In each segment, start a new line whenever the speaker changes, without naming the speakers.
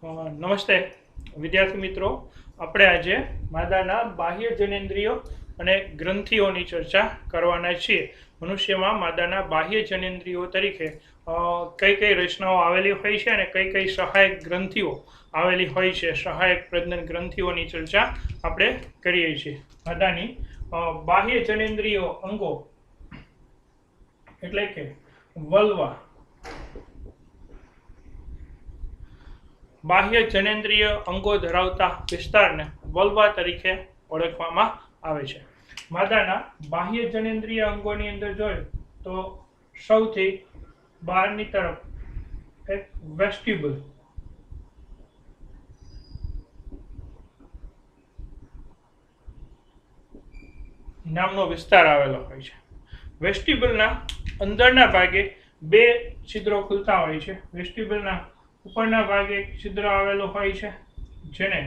નમસ્તે વિદ્યાર્થી મિત્રો, આપણે આજે માદાના બાહ્ય જનેન્દ્રિયો અને ગ્રંથિઓની ચર્ચા કરવાના છીએ. મનુષ્યમાં માદાના બાહ્ય જનેન્દ્રિયો તરીકે કઈ કઈ રચનાઓ આવેલી હોય છે અને કઈ કઈ સહાયક ગ્રંથિઓ આવેલી હોય છે, સહાયક પ્રજનન ગ્રંથિઓની ચર્ચા આપણે કરીએ છીએ. માદાની બાહ્ય જનેન્દ્રિયો અંગો એટલે કે વલ્વા, બાહ્ય જનેન્દ્રિય અંગો ધરાવતા વિસ્તારને વલ્વા તરીકે ઓળખવામાં આવે છે. માદાના બાહ્ય જનેન્દ્રિય અંગોની અંદર જોઈએ તો સૌથી બહારની તરફ એક વેસ્ટિબ્યુલ નામનો વિસ્તાર આવેલો હોય છે. વેસ્ટિબ્યુલના અંદરના ભાગે બે છિદ્રો ખુલતા હોય છે. વેસ્ટિબ્યુલના ઉપરના ભાગે એક છિદ્ર આવેલું હોય છે જેને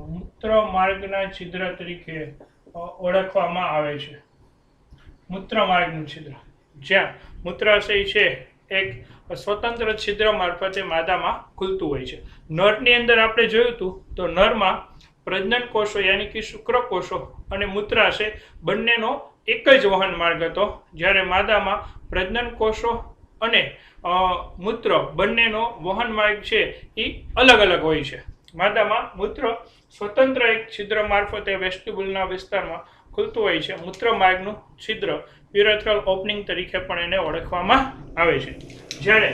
મૂત્ર માર્ગના છિદ્ર તરીકે ઓળખવામાં આવે છે. મૂત્ર માર્ગનું છિદ્ર, જ્યાં મૂત્રાશય છે એક સ્વતંત્ર છિદ્ર મારફતે માદામાં ખુલતું હોય છે. નરની અંદર આપણે જોયું હતું તો નરમાં પ્રજનન કોષો યાની કે શુક્રકોષો અને મૂત્રાશય બંનેનો એક જ વહન માર્ગ હતો, જ્યારે માદામાં પ્રજનન કોષો અને મૂત્ર બંનેનો વહન માર્ગ છે એ અલગ અલગ હોય છે. માદામાં મૂત્ર સ્વતંત્ર એક છિદ્ર મારફતે વેસ્ટિબ્યુલના વિસ્તારમાં ખુલતું હોય છે. મૂત્ર માર્ગનું છિદ્ર યુરેથ્રલ ઓપનિંગ તરીકે પણ એને ઓળખવામાં આવે છે. જ્યારે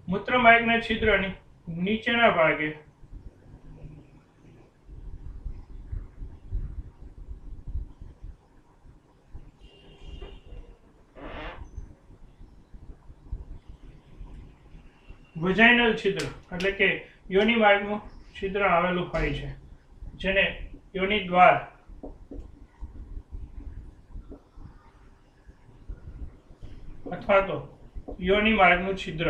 મૂત્ર માર્ગના છિદ્રની નીચેના ભાગે વજાઇનલ છિદ્ર એટલે કે યોનિ માર્ગનું છિદ્ર આવેલું હોય છે, જેને યોનિ દ્વાર અથવા તો યોનિ માર્ગનું છિદ્ર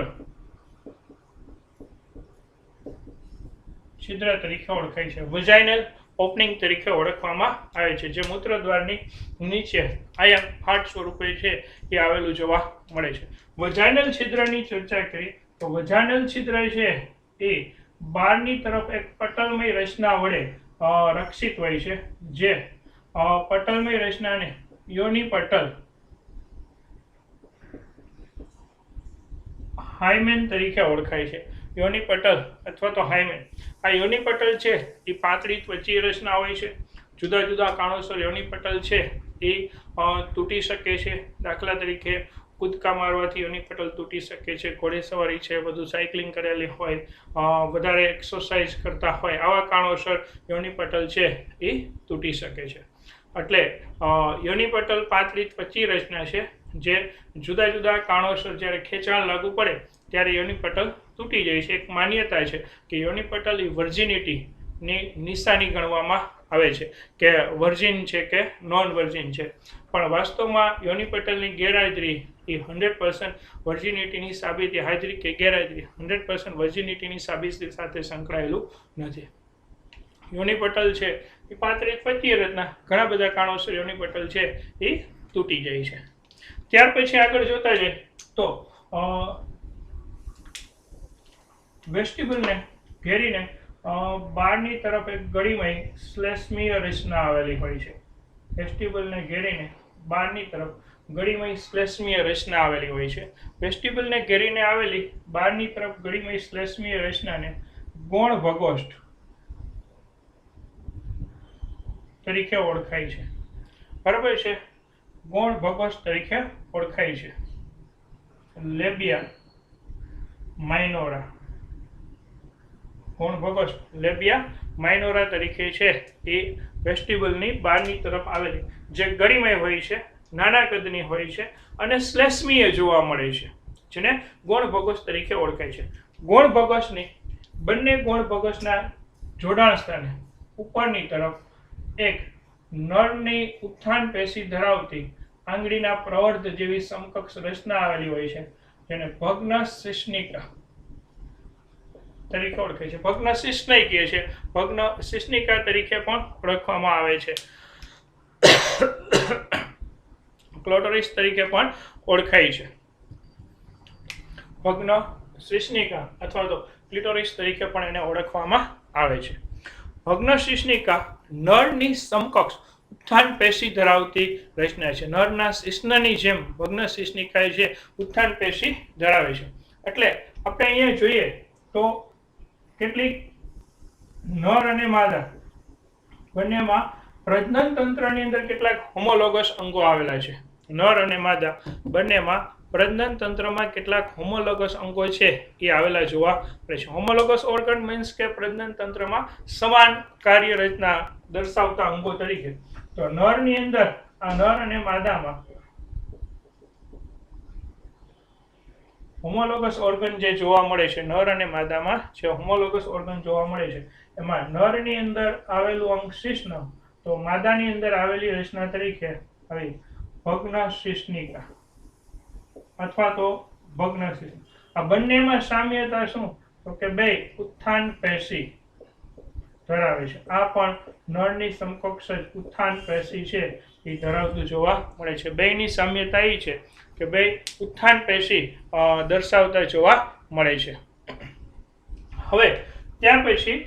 તરીકે ઓળખાય છે. વજાઇનલ ઓપનિંગ તરીકે ઓળખવામાં આવે છે, જે મૂત્રદ્વારની નીચે આયા ફાટ સ્વરૂપે છે એ આવેલું જોવા મળે છે. વજાઇનલ છિદ્રની ચર્ચા કરી તો વજાઇનલ છિદ્ર છે એ બહારની તરફ એક પટલમય રચના વડે રક્ષિત હોય છે, જે પટલમય રચનાને યોનિ પટલ હાઇમેન તરીકે ઓળખાય છે. યોનિ પટલ અથવા તો હાઇમેન. આ યોનિ પટલ છે એ પાતળી ત્વચીય રચના હોય છે. જુદા જુદા કારણોસર યોનિ પટલ છે એ તૂટી શકે છે. દાખલા તરીકે કૂદકા મારવાથી યોનિ પટલ તૂટી શકે છે, ઘોડેસવારી છે, બધું સાયકલિંગ કરેલી હોય, વધારે એક્સરસાઇઝ કરતા હોય, આવા કારણોસર યોનિ પટલ છે એ તૂટી શકે છે. એટલે યોનિ પટલ પાતળી ત્વચી રચના છે, જે જુદા જુદા કારણોસર જ્યારે ખેંચાણ લાગુ પડે ત્યારે યોનિ પટલ તૂટી જાય છે. એક માન્યતા છે કે યોનિ પટલ એ વર્જિનિટીની નિશાની ગણવામાં આવે છે, કે વર્જિન છે કે નોન વર્જિન છે. પણ વાસ્તવમાં યોનિ પટલની ગેરહાજરી એ 100% વર્જિનિટીની સાબિતી, હાજરી કે ગેરહાજરી 100% વર્જિનિટીની સાબિતી સાથે સંકળાયેલું નથી. યોનિ પટલ છે એ પાતળી ત્વચીય રચના, ઘણા બધા કારણોસર યોનિ પટલ છે એ તૂટી જાય છે. ત્યાર પછી આગળ જોતા જઈએ તો વેસ્ટિબ્યુલને ઘેરીને બહારની તરફ એક ગળીમય શ્લેષ્મીય રચના આવેલી હોય છે. વેસ્ટિબ્યુલને ઘેરીને બહારની તરફ ગળીમય શ્લેષ્મીય રચના આવેલી હોય છે. વેસ્ટિબ્યુલને ઘેરીને આવેલી બહારની તરફ ગળીમય શ્લેષ્મીય રચનાને ગૌણ ભગોષ્ઠ તરીકે ઓળખાય છે. બરાબર છે, ગૌણ ભગોષ્ઠ તરીકે ઓળખાય છે. લેબિયા માઇનોરા, ગૌણ ભગોષ્ઠ લેબિયા માઇનોરા તરીકે છે એ વેસ્ટિબ્યુલની બહારની તરફ આવેલી જે ગળીમય હોય છે, નાના કદની હોય છે અને શ્લેષ્મીય જોવા મળે છે, જેને ગૌણ ભગોષ્ઠ તરીકે ઓળખાય છે. ગૌણ ભગોષ્ઠની બંને ગૌણ ભગોષ્ઠના જોડાણ સ્થાને ઉપરની તરફ એક નરની ઉત્થાન પેશી ધરાવતી આંગળીના પ્રવર્ધ જેવી સમકક્ષ રચના આવેલી હોય છે, જેને ભગ્ન શિશ્નિકા તરીકે ઓળખાય છે. ભગ્ન શિશ્નય કહે છે, ભગ્ન શિશ્નિકા તરીકે પણ ઓળખવામાં આવે છે. ક્લોટરિસ તરીકે પણ ઓળખાય છે. ભગ્ન શિશ્નિકા અથવા તો ક્લિટોરિસ તરીકે પણ એને ઓળખવામાં આવે છે. ભગ્ન શિશ્નિકા નરની સમકક્ષ ઉત્થાન પેશી ધરાવતી રચના છે. નરના શિશ્નની જેમ ભગ્ન શિશ્નિકા જે ઉત્થાન પેશી ધરાવે છે. એટલે આપણે અહીંયા જોઈએ તો કેટલીક નર અને માદા બંનેમાં પ્રજનન તંત્રની અંદર કેટલાક હોમોલોગસ અંગો આવેલા છે. નર અને માદા બંનેમાં પ્રજનન તંત્રમાં કેટલાક હોમોલોગસ અંગો છે એ આવેલા જોવા મળે છે. હોમોલોગસ ઓર્ગન મીન્સ કે પ્રજનન તંત્રમાં સમાન કાર્ય રચના દર્શાવતા અંગો તરીકે. તો નરની અંદર આ નર અને માદામાં હોમોલોગસ ઓર્ગન જે જોવા મળે છે, નર અને માદામાં જે હોમોલોગસ ઓર્ગન જોવા મળે છે એમાં નરની અંદર આવેલું અંગ શિશ્ન, તો માદાની અંદર આવેલી રચના તરીકે આવી ભગ્ન શિશ્નિકા અથવા તો ભગ્ન શિશ્નિકા. આ બંનેમાં સામ્યતા શું? તો કે બે ઉત્થાન પેશી ધરાવે છે. આ પણ નરની સમકક્ષ ઉત્થાન પેશી છે એ ધરાવતું જોવા મળે છે. બેની સામ્યતા એ છે કે બે ઉત્થાન પેશી દર્શાવતા જોવા મળે છે. હવે ત્યાર પછી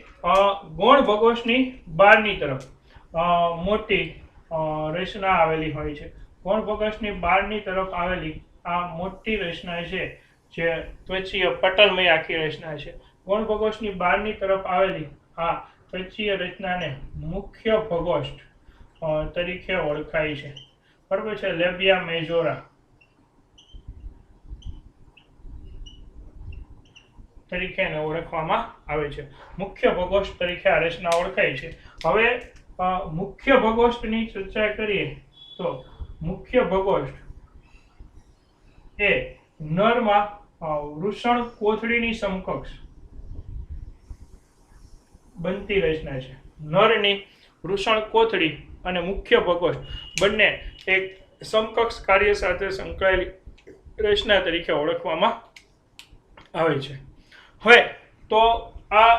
ગૌણ ભગોશની બહારની તરફ મોટી રચના આવેલી હોય છે. ગૌણ ભગોશની બહારની તરફ આવેલી આ મોટી રચના છે જે ત્વચીય પટલમય આખી રચના છે. ગૌણ ભગોશની બહારની તરફ આવેલી આ ત્વચીય રચનાને મુખ્ય ભગોષ્ઠ તરીકે ઓળખાય છે. બરાબર છે. લેબિયા મેજોરા તરીકે એને ઓળખવામાં આવે છે. મુખ્ય ભગોષ્ઠ તરીકે આ રચના ઓળખાય છે. હવે મુખ્ય ભગોષ્ઠની ચર્ચા કરીએ તો મુખ્ય ભગોષ્ઠ એ નરમાં વૃષણ કોથળીની સમકક્ષ બનતી રચના છે. નરની વૃષણ કોથળી અને મુખ્ય ભગોષ્ઠ બંને એક સમકક્ષ કાર્ય સાથે સંકળાયેલી રચના તરીકે ઓળખવામાં આવે છે. હવે તો આ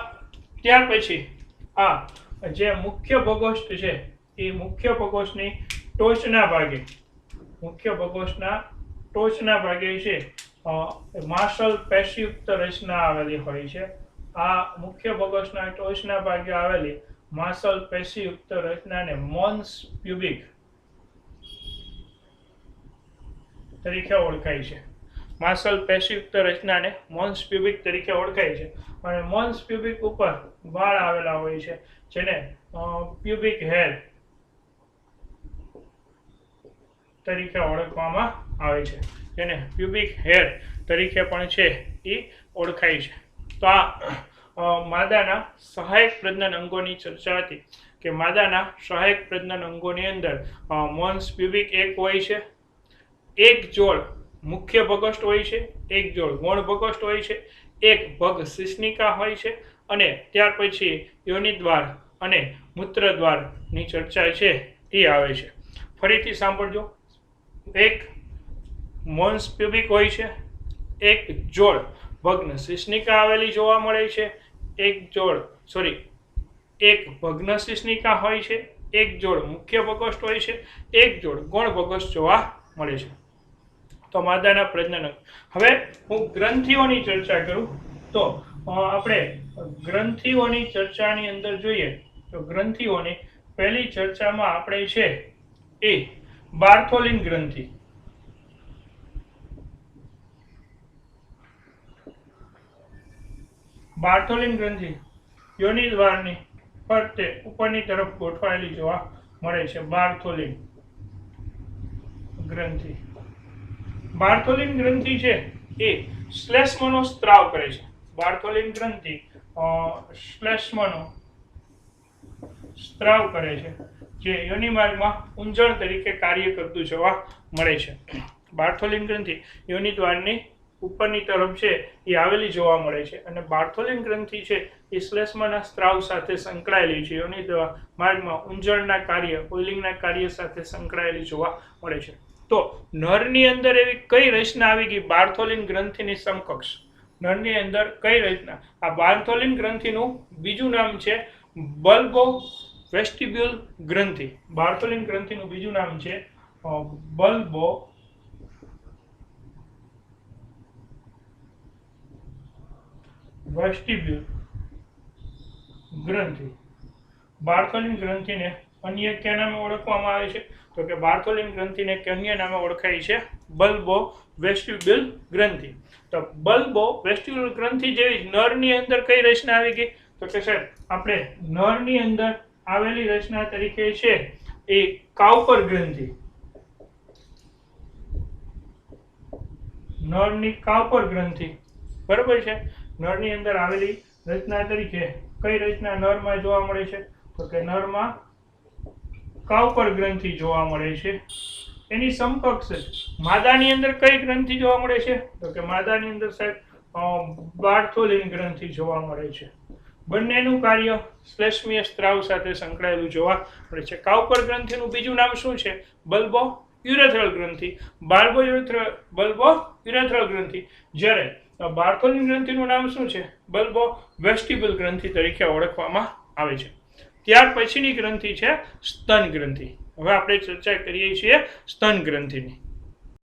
ત્યાર પછી આ જે મુખ્ય ભગોષ્ઠ છે એ મુખ્ય ભગોષ્ઠની ટોચના ભાગે છે માર્શલ પેશીયુક્ત રચના આવેલી હોય છે. આ મુખ્ય ભગોષ્ઠના ટોચના ભાગે આવેલી માર્શલ પેશીયુક્ત રચનાને મોન્સ પ્યુબિક તરીકે ઓળખાય છે. માર્શલ પેશીયુક્ત રચનાને મોન્સ પ્યુબિક તરીકે ઓળખાય છે. અને મોન્સ પ્યુબિક ઉપર વાળ આવેલા હોય છે જેને પ્યુબિક હેર તરીકે ઓળખવામાં આવે છે. જેને પ્યુબિક હેર તરીકે પણ છે એ ઓળખાય છે. તો આ માદાના સહાયક પ્રજનન અંગોની ચર્ચા હતી કે માદાના સહાયક પ્રજનન અંગોની અંદર મોન્સ પ્યુબિક એક હોય છે, એક જોડ મુખ્ય ભગોષ્ઠ હોય છે, એક જોડ ગૌણ ભગોષ્ઠ હોય છે, એક ભગ શિશ્નિકા હોય છે અને ત્યાર પછી યોનિદ્વાર અને મૂત્રદ્વારની ચર્ચા છે એ આવે છે. ફરીથી સાંભળજો. એક મોન્સ પ્યુબિક હોય છે, એક જોડ ભગ્ન શિશ્નિકા આવેલી જોવા મળે છે, એક ભગ્ન શિશ્નિકા હોય છે, એક જોડ મુખ્ય ભગોષ્ઠ હોય છે, એક જોડ ગૌણ ભગોષ્ઠ જોવા મળે છે. તો માદાના પ્રજનન. હવે હું ગ્રંથિઓની ચર્ચા કરું તો આપણે ગ્રંથિઓની ચર્ચાની અંદર જોઈએ તો ગ્રંથિઓની પહેલી ચર્ચામાં આપણે છે એ બાર્થોલિન ગ્રંથિ. બાર્થોલિન ગ્રંથિ યોનિદ્વારની ફરતે ઉપરની તરફ ગોઠવાયેલી જોવા મળે છે. બાર્થોલિન ગ્રંથિ. બાર્થોલિન ગ્રંથિ છે એ શ્લેષ્મનો સ્ત્રાવ કરે છે. બાર્થોલિન ગ્રંથિ શ્લેષ્મનો સ્ત્રાવ કરે છે જે યોનિમાર્ગમાં ઉંજણ તરીકે કાર્ય કરતું જોવા મળે છે. બાર્થોલિન ગ્રંથિ યોનિદ્વારની ઉપરની તરફ છે એ આવેલી જોવા મળે છે અને બાર્થોલિન ગ્રંથિ છે એ શ્લેષ્મના સ્ત્રાવ સાથે સંકળાયેલી છે. યોનિદ્વાર માર્ગમાં ઉંજણના કાર્ય, ઓઇલિંગના કાર્ય સાથે સંકળાયેલી જોવા મળે છે. તો નરની અંદર એવી કઈ રચના આવી ગઈ બાર્થોલિન ગ્રંથિની સમકક્ષ? નરની અંદર કઈ રચના? આ બાર્થોલિન ગ્રંથિનું બીજું નામ છે બલ્બો વેસ્ટિબ્યુલ ગ્રંથિ. બાર્થોલિન ગ્રંથિનું બીજું નામ છે બલ્બો વેસ્ટિબ્યુલ ગ્રંથિ. બાર્થોલિન ગ્રંથિને અન્ય કયા નામે ઓળખવામાં આવે છે? તો કે બાર્થોલિન ગ્રંથિને અન્ય નામે ઓળખાય છે બલ્બો વેસ્ટિબ્યુલ ગ્રંથિ. તો બલ્બો વેસ્ટિબ્યુલ ગ્રંથિ જેવી નરની અંદર કઈ રચના આવી ગઈ? તો કે સાહેબ આપણે નરની અંદર આવેલી રચના તરીકે છે એ કાઉપર ગ્રંથિ. નરની કાઉપર ગ્રંથિ, બરાબર છે. નરની અંદર આવેલી રચના તરીકે કઈ રચના નરમાં જોવા મળે છે? તો કે નરમાં કાઉપર ગ્રંથિ જોવા મળે છે. એની સમકક્ષ માદાની અંદર કઈ ગ્રંથિ જોવા મળે છે? તો કે માદાની અંદર સાહેબ બાર્થોલિન ગ્રંથિ જોવા મળે છે. બંનેનું કાર્ય શ્લેષ્મીય સ્ત્રાવ સાથે સંકળાયેલું જોવા મળે છે. કાઉપર ગ્રંથિનું બીજું નામ શું છે? બલ્બો યુરેથ્રલ ગ્રંથિ. બલ્બો યુરેથ્રલ ગ્રંથિ. જ્યારે બાર્થોલિન ગ્રંથિનું નામ શું છે? બલ્બો વેસ્ટિબ્યુલ ગ્રંથિ તરીકે ઓળખવામાં આવે છે. ત્યાર પછીની ગ્રંથિ છે સ્તન ગ્રંથિ. હવે આપણે ચર્ચા કરીએ છીએ સ્તન ગ્રંથિની.